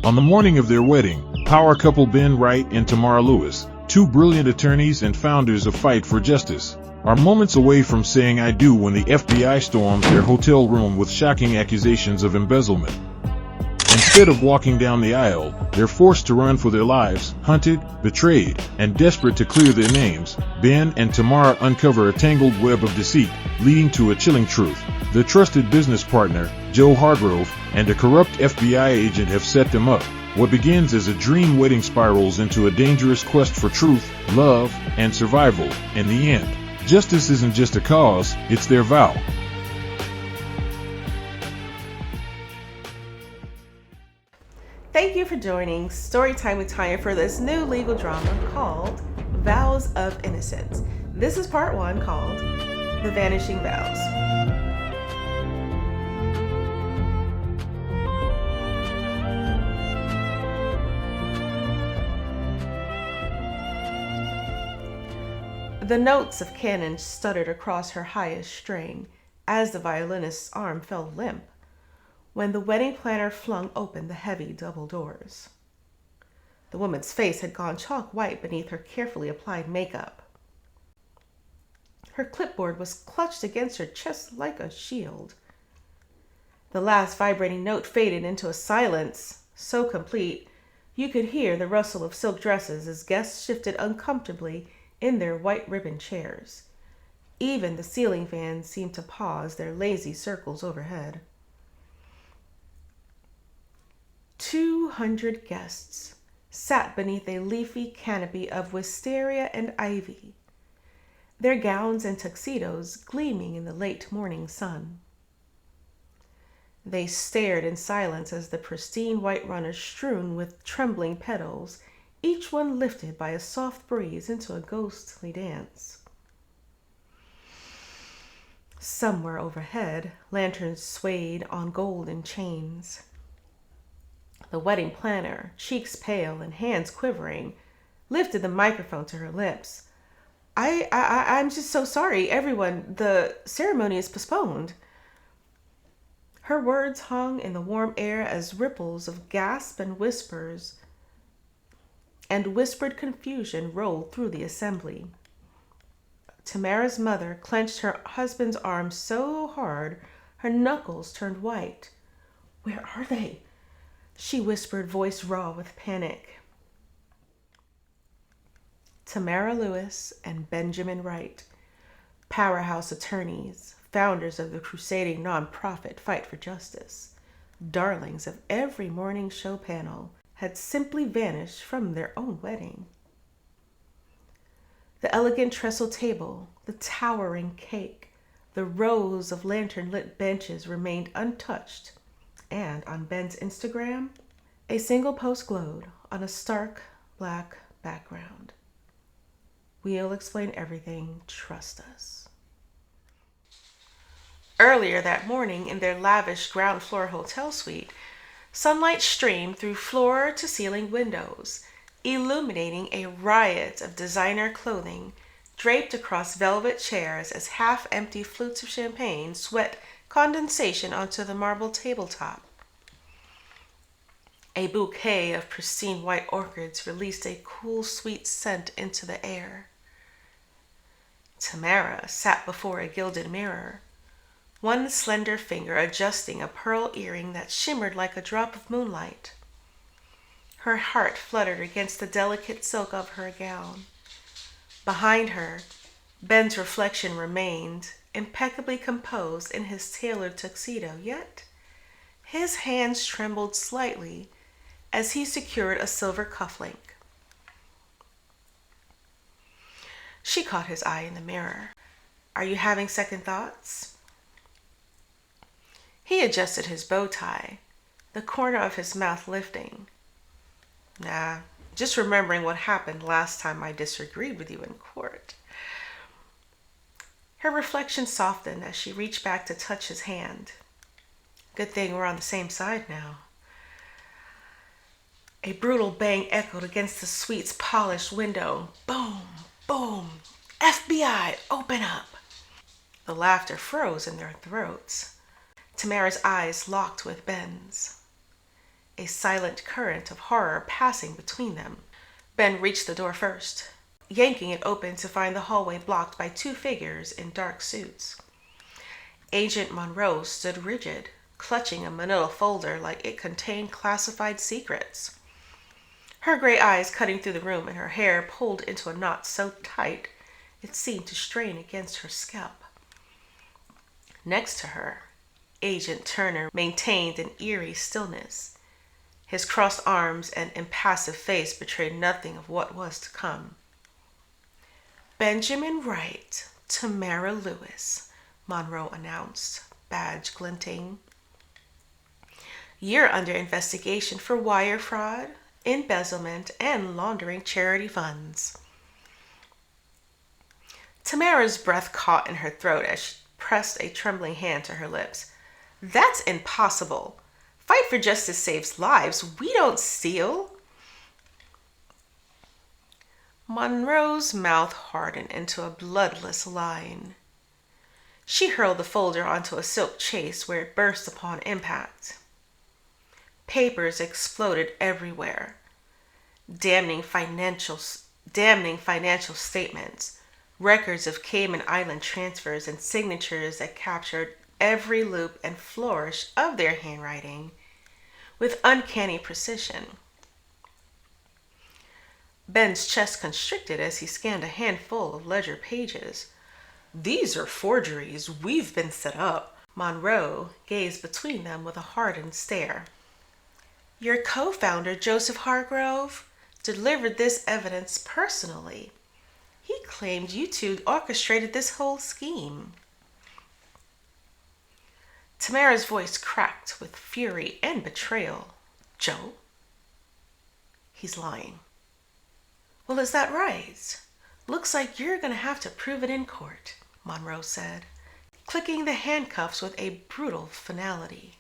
On the morning of their wedding, power couple Ben Wright and Tamara Lewis, two brilliant attorneys and founders of Fight for Justice, are moments away from saying I do when the FBI storms their hotel room with shocking accusations of embezzlement. Instead of walking down the aisle, they're forced to run for their lives, hunted, betrayed, and desperate to clear their names. Ben and Tamara uncover a tangled web of deceit, leading to a chilling truth. Their trusted business partner, Joe Hargrove, and a corrupt FBI agent have set them up. What begins as a dream wedding spirals into a dangerous quest for truth, love, and survival. In the end, justice isn't just a cause, it's their vow. Thank you for joining Storytime with Tanya for this new legal drama called Vows of Innocence. This is part 1 called The Vanishing Vows. The notes of canon stuttered across her highest string as the violinist's arm fell limp when the wedding planner flung open the heavy double doors. The woman's face had gone chalk white beneath her carefully applied makeup. Her clipboard was clutched against her chest like a shield. The last vibrating note faded into a silence so complete you could hear the rustle of silk dresses as guests shifted uncomfortably in their white ribbon chairs. Even the ceiling fans seemed to pause their lazy circles overhead. 200 guests sat beneath a leafy canopy of wisteria and ivy, their gowns and tuxedos gleaming in the late morning sun. They stared in silence as the pristine white runners strewn with trembling petals, each one lifted by a soft breeze into a ghostly dance. Somewhere overhead, lanterns swayed on golden chains. The wedding planner, cheeks pale and hands quivering, lifted the microphone to her lips. I'm just so sorry, everyone. The ceremony is postponed. Her words hung in the warm air as ripples of gasp and whispers and whispered confusion rolled through the assembly. Tamara's mother clenched her husband's arm so hard her knuckles turned white. "Where are they?" she whispered, voice raw with panic. Tamara Lewis and Benjamin Wright, powerhouse attorneys, founders of the crusading nonprofit Fight for Justice, darlings of every morning show panel, had simply vanished from their own wedding. The elegant trestle table, the towering cake, the rows of lantern-lit benches remained untouched, and on Ben's Instagram, a single post glowed on a stark black background. "We'll explain everything, trust us." Earlier that morning, in their lavish ground floor hotel suite, sunlight streamed through floor-to-ceiling windows, illuminating a riot of designer clothing draped across velvet chairs as half-empty flutes of champagne sweat condensation onto the marble tabletop. A bouquet of pristine white orchids released a cool, sweet scent into the air. Tamara sat before a gilded mirror, one slender finger adjusting a pearl earring that shimmered like a drop of moonlight. Her heart fluttered against the delicate silk of her gown. Behind her, Ben's reflection remained, impeccably composed in his tailored tuxedo, yet his hands trembled slightly as he secured a silver cufflink. She caught his eye in the mirror. "Are you having second thoughts?" He adjusted his bow tie, the corner of his mouth lifting. "Nah, just remembering what happened last time I disagreed with you in court." Her reflection softened as she reached back to touch his hand. "Good thing we're on the same side now." A brutal bang echoed against the suite's polished window. Boom, boom. "FBI, open up!" The laughter froze in their throats. Tamara's eyes locked with Ben's. a silent current of horror passing between them. Ben reached the door first, yanking it open to find the hallway blocked by two figures in dark suits. Agent Monroe stood rigid, clutching a manila folder like it contained classified secrets. Her gray eyes cutting through the room and her hair pulled into a knot so tight it seemed to strain against her scalp. Next to her, Agent Turner maintained an eerie stillness. His crossed arms and impassive face betrayed nothing of what was to come. "Benjamin Wright, Tamara Lewis," Monroe announced, badge glinting. "You're under investigation for wire fraud, embezzlement, and laundering charity funds." Tamara's breath caught in her throat as she pressed a trembling hand to her lips. "That's impossible. Fight for justice saves lives. We don't steal." Monroe's mouth hardened into a bloodless line. She hurled the folder onto a silk chaise where it burst upon impact. Papers exploded everywhere. Damning financial statements, records of Cayman Island transfers, and signatures that captured every loop and flourish of their handwriting with uncanny precision. Ben's chest constricted as he scanned a handful of ledger pages. "These are forgeries. We've been set up." Monroe gazed between them with a hardened stare. "Your co-founder, Joseph Hargrove, delivered this evidence personally. He claimed you two orchestrated this whole scheme." Tamara's voice cracked with fury and betrayal. "Joe? He's lying." "Well, is that right? Looks like you're going to have to prove it in court," Monroe said, clicking the handcuffs with a brutal finality.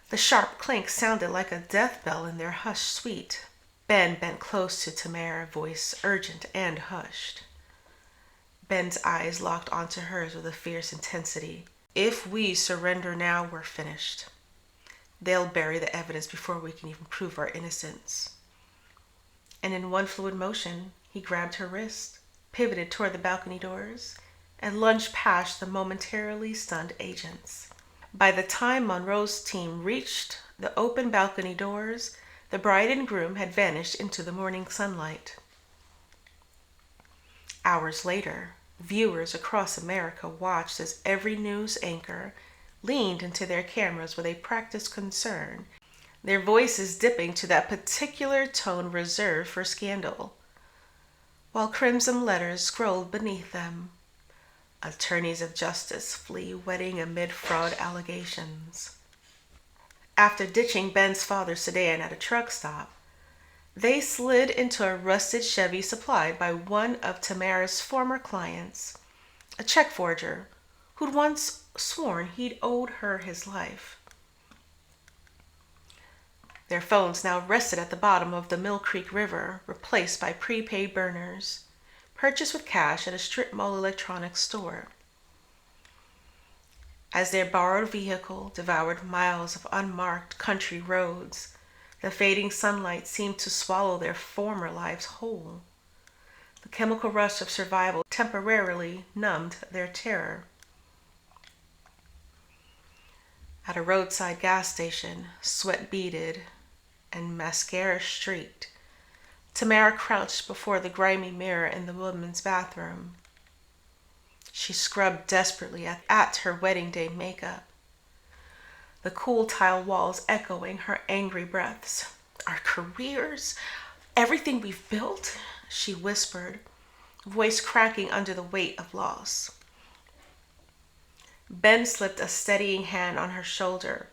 The sharp clink sounded like a death bell in their hushed suite. Ben bent close to Tamara, voice urgent and hushed. Ben's eyes locked onto hers with a fierce intensity. "If we surrender now, we're finished. They'll bury the evidence before we can even prove our innocence." And in one fluid motion, he grabbed her wrist, pivoted toward the balcony doors, and lunged past the momentarily stunned agents. By the time Monroe's team reached the open balcony doors, the bride and groom had vanished into the morning sunlight. Hours later, viewers across America watched as every news anchor leaned into their cameras with a practiced concern, their voices dipping to that particular tone reserved for scandal, while crimson letters scrolled beneath them. "Attorneys of justice flee wedding amid fraud allegations." After ditching Ben's father's sedan at a truck stop, they slid into a rusted Chevy supplied by one of Tamara's former clients, a check forger who'd once sworn he'd owed her his life. Their phones now rested at the bottom of the Mill Creek River, replaced by prepaid burners, purchased with cash at a strip mall electronics store. As their borrowed vehicle devoured miles of unmarked country roads, the fading sunlight seemed to swallow their former lives whole. The chemical rush of survival temporarily numbed their terror. At a roadside gas station, sweat beaded and mascara streaked, Tamara crouched before the grimy mirror in the women's bathroom. She scrubbed desperately at her wedding day makeup, the cool tile walls echoing her angry breaths. "Our careers, everything we've built," she whispered, voice cracking under the weight of loss. Ben slipped a steadying hand on her shoulder,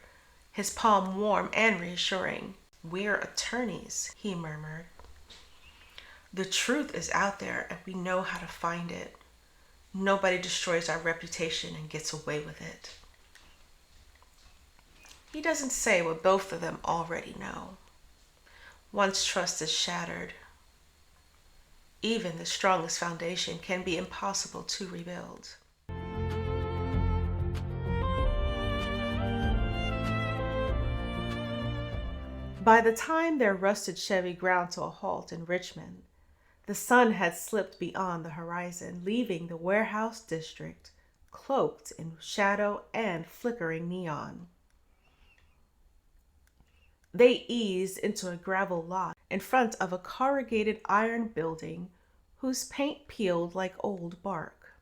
his palm warm and reassuring. "We're attorneys," he murmured. "The truth is out there and we know how to find it. Nobody destroys our reputation and gets away with it." He doesn't say what both of them already know. Once trust is shattered, even the strongest foundation can be impossible to rebuild. By the time their rusted Chevy ground to a halt in Richmond, the sun had slipped beyond the horizon, leaving the warehouse district cloaked in shadow and flickering neon. They eased into a gravel lot in front of a corrugated iron building whose paint peeled like old bark.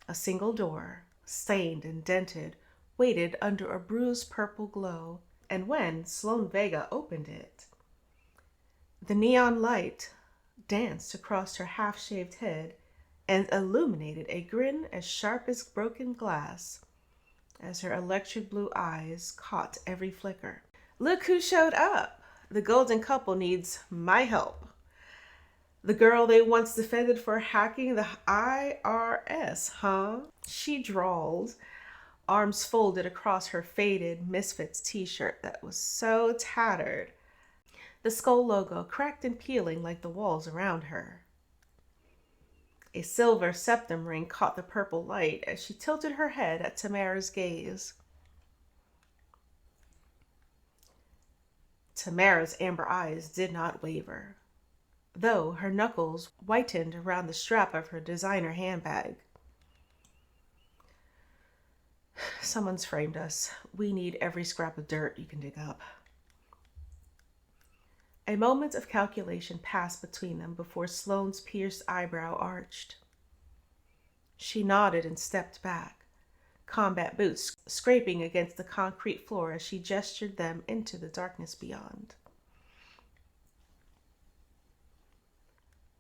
A single door, stained and dented, waited under a bruised purple glow, and when Sloane Vega opened it, the neon light danced across her half-shaved head and illuminated a grin as sharp as broken glass as her electric blue eyes caught every flicker. Look who showed up. The golden couple needs my help. The girl they once defended for hacking the IRS, huh? She drawled, arms folded across her faded Misfits t-shirt that was so tattered, the skull logo cracked and peeling like the walls around her. A silver septum ring caught the purple light as she tilted her head at Tamara's gaze. Tamara's amber eyes did not waver, though her knuckles whitened around the strap of her designer handbag. Someone's framed us. We need every scrap of dirt you can dig up. A moment of calculation passed between them before Sloane's pierced eyebrow arched. She nodded and stepped back, combat boots scraping against the concrete floor as she gestured them into the darkness beyond.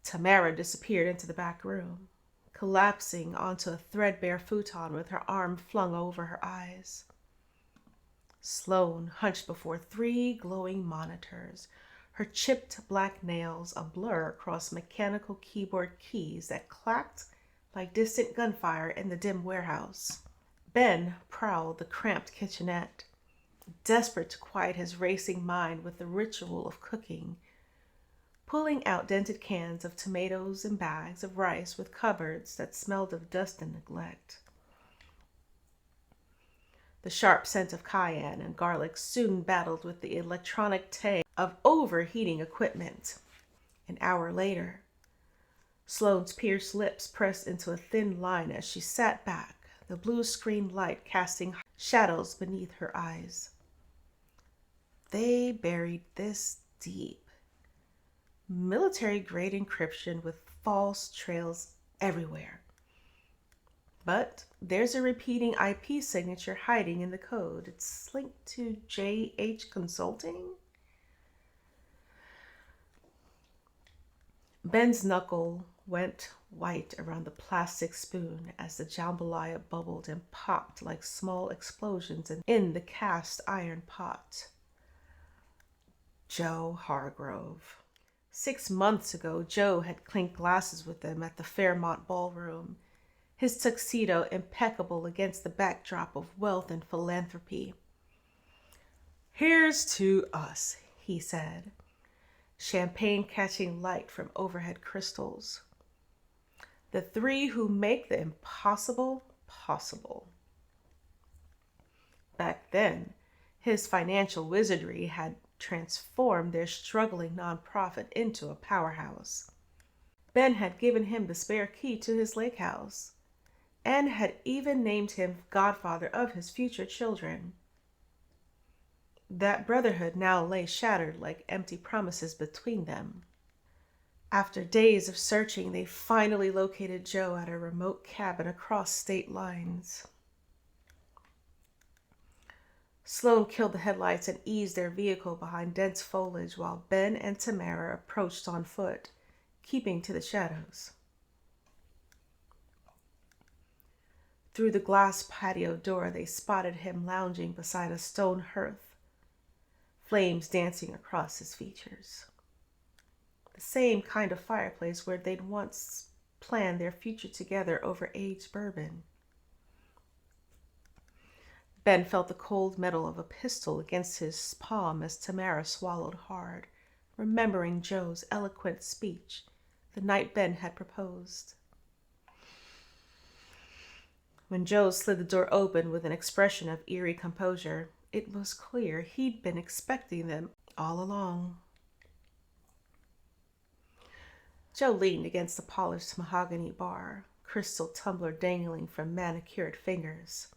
Tamara disappeared into the back room, collapsing onto a threadbare futon with her arm flung over her eyes. Sloane hunched before 3 glowing monitors, her chipped black nails a blur across mechanical keyboard keys that clacked like distant gunfire in the dim warehouse. Ben prowled the cramped kitchenette, desperate to quiet his racing mind with the ritual of cooking, pulling out dented cans of tomatoes and bags of rice with cupboards that smelled of dust and neglect. The sharp scent of cayenne and garlic soon battled with the electronic tang of overheating equipment. An hour later, Sloane's pierced lips pressed into a thin line as she sat back, the blue screen light casting shadows beneath her eyes. They buried this deep. Military-grade encryption with false trails everywhere. But there's a repeating IP signature hiding in the code. It's linked to JH Consulting. Ben's knuckle went white around the plastic spoon as the jambalaya bubbled and popped like small explosions in the cast iron pot. Joe Hargrove. 6 months ago, Joe had clinked glasses with them at the Fairmont Ballroom, his tuxedo impeccable against the backdrop of wealth and philanthropy. "Here's to us," he said, champagne catching light from overhead crystals. "The 3 who make the impossible possible." Back then, his financial wizardry had transformed their struggling nonprofit into a powerhouse. Ben had given him the spare key to his lake house, and had even named him godfather of his future children. That brotherhood now lay shattered like empty promises between them. After days of searching, they finally located Joe at a remote cabin across state lines. Sloane killed the headlights and eased their vehicle behind dense foliage while Ben and Tamara approached on foot, keeping to the shadows. Through the glass patio door, they spotted him lounging beside a stone hearth, flames dancing across his features. The same kind of fireplace where they'd once planned their future together over aged bourbon. Ben felt the cold metal of a pistol against his palm as Tamara swallowed hard, remembering Joe's eloquent speech the night Ben had proposed. When Joe slid the door open with an expression of eerie composure, it was clear he'd been expecting them all along. Joe leaned against the polished mahogany bar, crystal tumbler dangling from manicured fingers.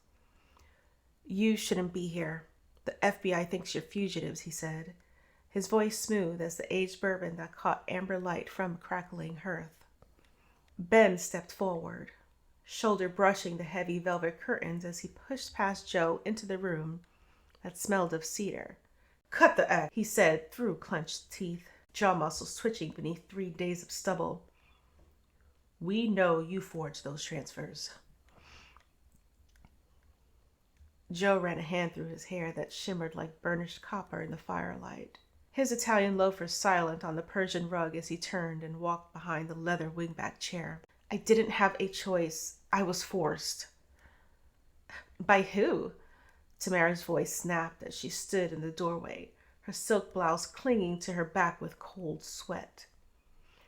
"You shouldn't be here. The FBI thinks you're fugitives," he said, his voice smooth as the aged bourbon that caught amber light from a crackling hearth. Ben stepped forward, shoulder brushing the heavy velvet curtains as he pushed past Joe into the room that smelled of cedar. "Cut the act," he said through clenched teeth, jaw muscles twitching beneath 3 days of stubble. "We know you forged those transfers." Joe ran a hand through his hair that shimmered like burnished copper in the firelight, his Italian loafers silent on the Persian rug as he turned and walked behind the leather wingback chair. "I didn't have a choice. I was forced." "By who?" Tamara's voice snapped as she stood in the doorway, her silk blouse clinging to her back with cold sweat,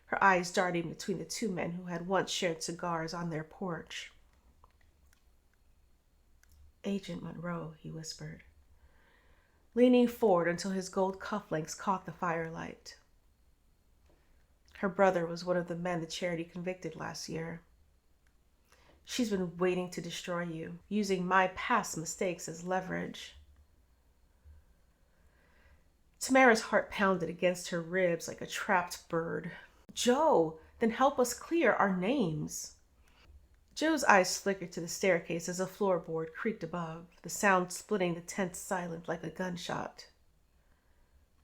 her eyes darting between the 2 men who had once shared cigars on their porch. "Agent Monroe," he whispered, leaning forward until his gold cufflinks caught the firelight. "Her brother was one of the men the charity convicted last year. She's been waiting to destroy you, using my past mistakes as leverage." Tamara's heart pounded against her ribs like a trapped bird. "Joe, then help us clear our names." Joe's eyes flickered to the staircase as a floorboard creaked above, the sound splitting the tense silence like a gunshot.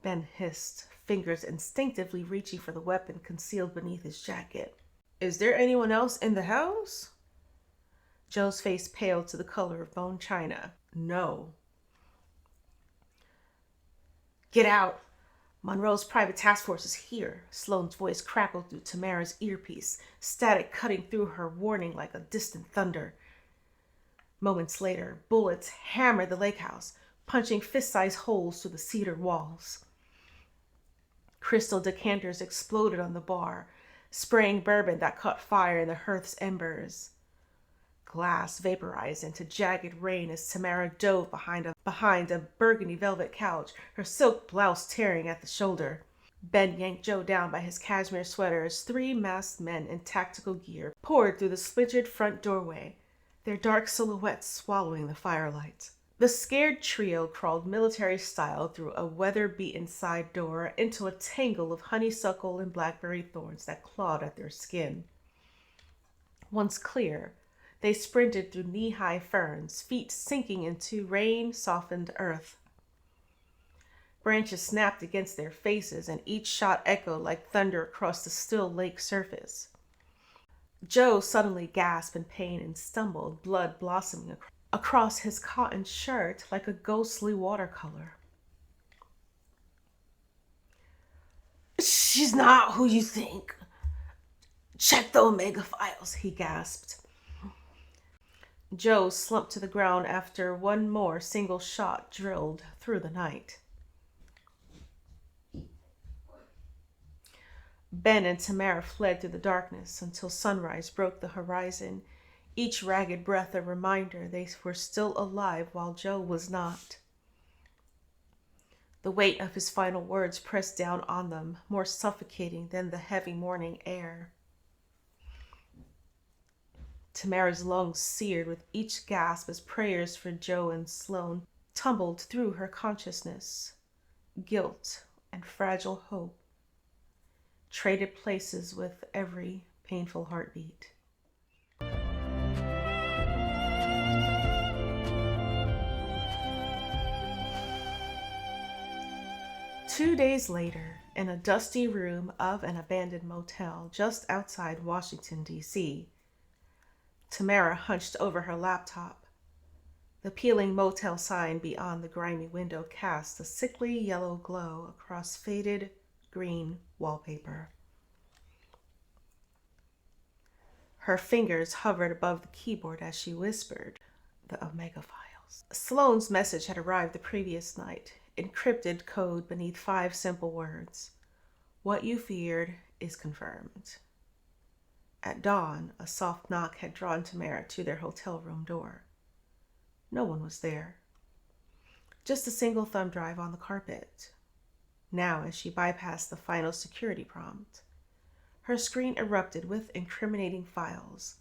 Ben hissed, fingers instinctively reaching for the weapon concealed beneath his jacket. "Is there anyone else in the house?" Joe's face paled to the color of bone china. "No." "Get out! Monroe's private task force is here." Sloane's voice crackled through Tamara's earpiece, static cutting through her warning like a distant thunder. Moments later, bullets hammered the lake house, punching fist-sized holes through the cedar walls. Crystal decanters exploded on the bar, spraying bourbon that caught fire in the hearth's embers. Glass vaporized into jagged rain as Tamara dove behind a burgundy velvet couch, her silk blouse tearing at the shoulder. Ben yanked Joe down by his cashmere sweater as 3 masked men in tactical gear poured through the splintered front doorway, their dark silhouettes swallowing the firelight. The scared trio crawled military style through a weather-beaten side door into a tangle of honeysuckle and blackberry thorns that clawed at their skin. Once clear, they sprinted through knee-high ferns, feet sinking into rain-softened earth. Branches snapped against their faces, and each shot echoed like thunder across the still lake surface. Joe suddenly gasped in pain and stumbled, blood blossoming across his cotton shirt like a ghostly watercolor. "She's not who you think. Check the Omega files," he gasped. Joe slumped to the ground after one more single shot drilled through the night. Ben and Tamara fled through the darkness until sunrise broke the horizon, each ragged breath a reminder they were still alive while Joe was not. The weight of his final words pressed down on them, more suffocating than the heavy morning air. Tamara's lungs seared with each gasp as prayers for Joe and Sloane tumbled through her consciousness. Guilt and fragile hope traded places with every painful heartbeat. Two days later, in a dusty room of an abandoned motel just outside Washington, D.C., Tamara hunched over her laptop. The peeling motel sign beyond the grimy window cast a sickly yellow glow across faded green wallpaper. Her fingers hovered above the keyboard as she whispered, "The Omega files." Sloane's message had arrived the previous night, encrypted code beneath 5 simple words. "What you feared is confirmed." At dawn, a soft knock had drawn Tamara to their hotel room door. No one was there. Just a single thumb drive on the carpet. Now, as she bypassed the final security prompt, her screen erupted with incriminating files,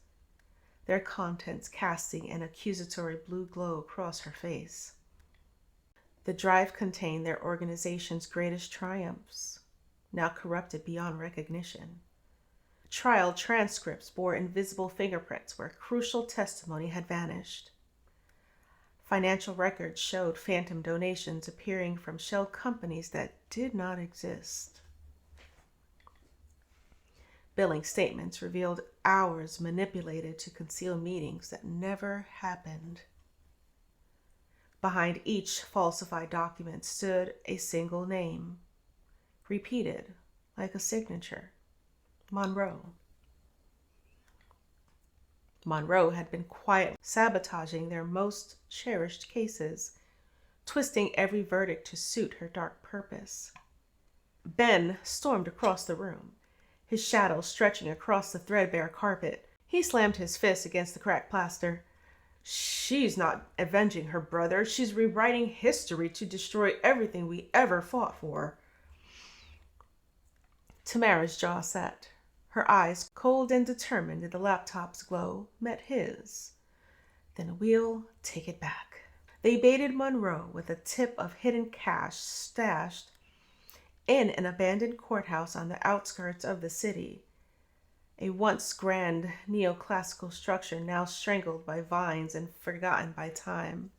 their contents casting an accusatory blue glow across her face. The drive contained their organization's greatest triumphs, now corrupted beyond recognition. Trial transcripts bore invisible fingerprints where crucial testimony had vanished. Financial records showed phantom donations appearing from shell companies that did not exist. Billing statements revealed hours manipulated to conceal meetings that never happened. Behind each falsified document stood a single name, repeated like a signature: Monroe. Monroe had been quietly sabotaging their most cherished cases, twisting every verdict to suit her dark purpose. Ben stormed across the room, his shadow stretching across the threadbare carpet. He slammed his fist against the cracked plaster. She's not avenging her brother. She's rewriting history to destroy everything we ever fought for. Tamara's jaw set. Her eyes, cold and determined in the laptop's glow, met his. Then we'll take it back. They baited Monroe with a tip of hidden cash stashed in an abandoned courthouse on the outskirts of the city, a once grand neoclassical structure now strangled by vines and forgotten by time.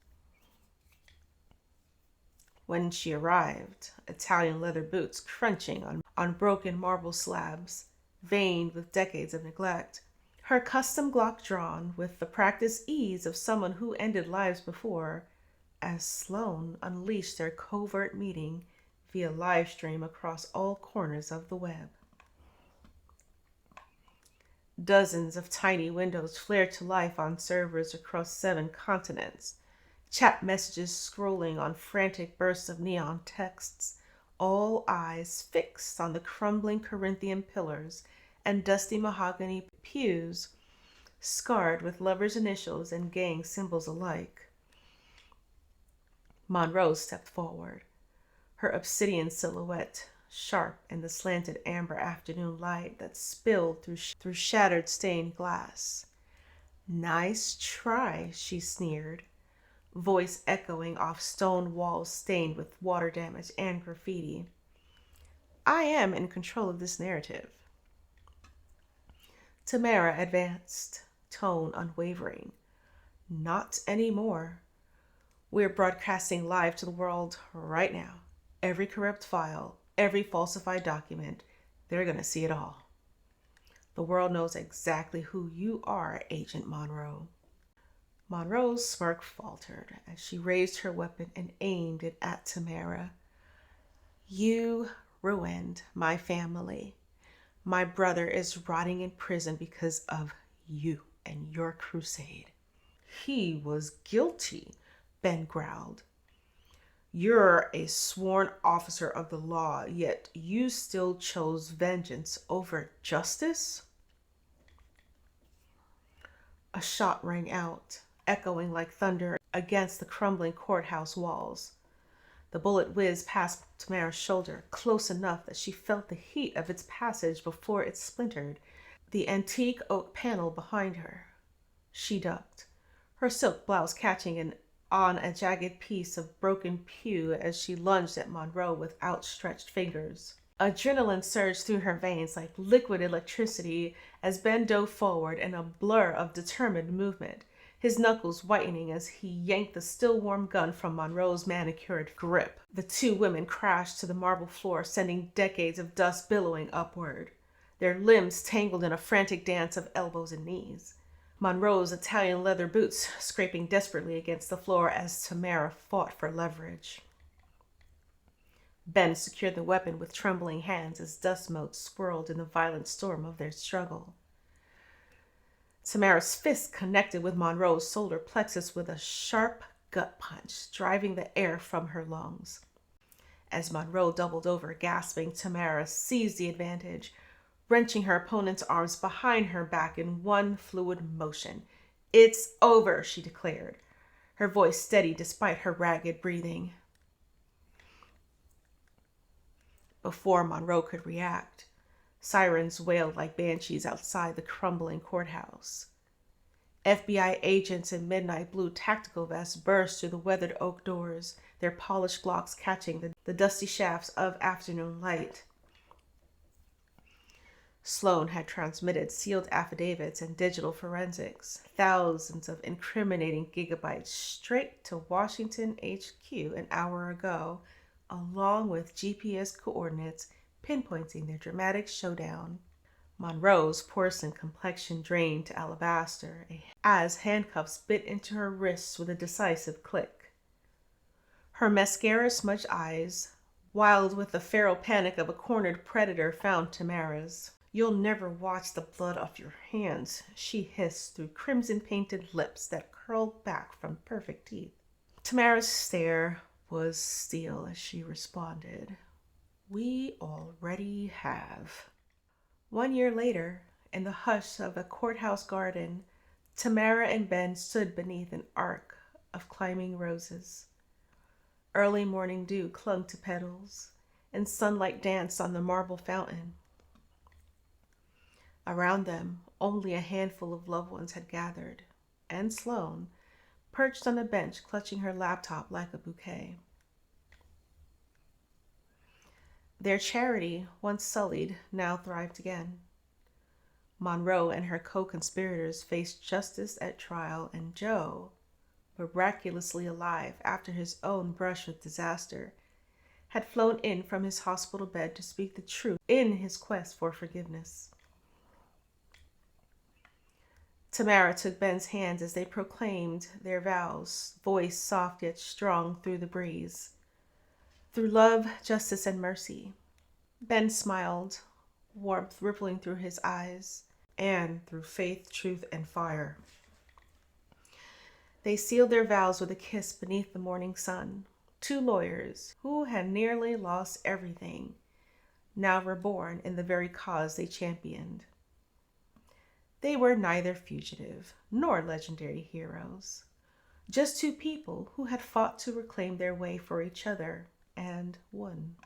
When she arrived, Italian leather boots crunching on broken marble slabs, veined with decades of neglect, her custom Glock drawn with the practiced ease of someone who ended lives before, as Sloan unleashed their covert meeting via live stream across all corners of the web. Dozens of tiny windows flared to life on servers across 7 continents, chat messages scrolling on frantic bursts of neon texts, all eyes fixed on the crumbling Corinthian pillars and dusty mahogany pews scarred with lovers' initials and gang symbols alike. Monroe stepped forward, her obsidian silhouette sharp in the slanted amber afternoon light that spilled through shattered stained glass. "Nice try," she sneered, voice echoing off stone walls stained with water damage and graffiti. "I am in control of this narrative." Tamara advanced, tone unwavering. "Not anymore. We're broadcasting live to the world right now. Every corrupt file, every falsified document, they're going to see it all. The world knows exactly who you are, Agent Monroe." Monroe's smirk faltered as she raised her weapon and aimed it at Tamara. "You ruined my family. My brother is rotting in prison because of you and your crusade." "He was guilty," Ben growled. "You're a sworn officer of the law, yet you still chose vengeance over justice?" A shot rang out, echoing like thunder against the crumbling courthouse walls. The bullet whizzed past Tamara's shoulder, close enough that she felt the heat of its passage before it splintered the antique oak panel behind her. She ducked, her silk blouse catching on a jagged piece of broken pew as she lunged at Monroe with outstretched fingers. Adrenaline surged through her veins like liquid electricity as Ben dove forward in a blur of determined movement, his knuckles whitening as he yanked the still-warm gun from Monroe's manicured grip. The 2 women crashed to the marble floor, sending decades of dust billowing upward, their limbs tangled in a frantic dance of elbows and knees. Monroe's Italian leather boots scraping desperately against the floor as Tamara fought for leverage. Ben secured the weapon with trembling hands as dust motes swirled in the violent storm of their struggle. Tamara's fist connected with Monroe's solar plexus with a sharp gut punch, driving the air from her lungs. As Monroe doubled over, gasping, Tamara seized the advantage, wrenching her opponent's arms behind her back in one fluid motion. "It's over," she declared, her voice steady despite her ragged breathing. Before Monroe could react, sirens wailed like banshees outside the crumbling courthouse. FBI agents in midnight blue tactical vests burst through the weathered oak doors, their polished blocks catching the dusty shafts of afternoon light. Sloan had transmitted sealed affidavits and digital forensics, thousands of incriminating gigabytes straight to Washington HQ an hour ago, along with GPS coordinates pinpointing their dramatic showdown. Monroe's porcelain complexion drained to alabaster as handcuffs bit into her wrists with a decisive click. Her mascara-smudged eyes, wild with the feral panic of a cornered predator, found Tamara's. "You'll never wash the blood off your hands," she hissed through crimson-painted lips that curled back from perfect teeth. Tamara's stare was steel as she responded, "We already have." 1 year later, in the hush of a courthouse garden, Tamara and Ben stood beneath an arc of climbing roses. Early morning dew clung to petals, and sunlight danced on the marble fountain. Around them, only a handful of loved ones had gathered, and Sloan, perched on a bench clutching her laptop like a bouquet. Their charity, once sullied, now thrived again. Monroe and her co-conspirators faced justice at trial, and Joe, miraculously alive after his own brush with disaster, had flown in from his hospital bed to speak the truth in his quest for forgiveness. Tamara took Ben's hands as they proclaimed their vows, voice soft yet strong through the breeze. Through love, justice, and mercy. Ben smiled, warmth rippling through his eyes, and through faith, truth, and fire. They sealed their vows with a kiss beneath the morning sun. Two lawyers who had nearly lost everything, now reborn in the very cause they championed. They were neither fugitive nor legendary heroes, just two people who had fought to reclaim their way for each other and won.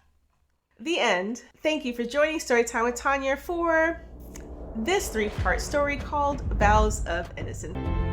The end. Thank you for joining Storytime with Tanya for this 3-part story called Vows of Innocence.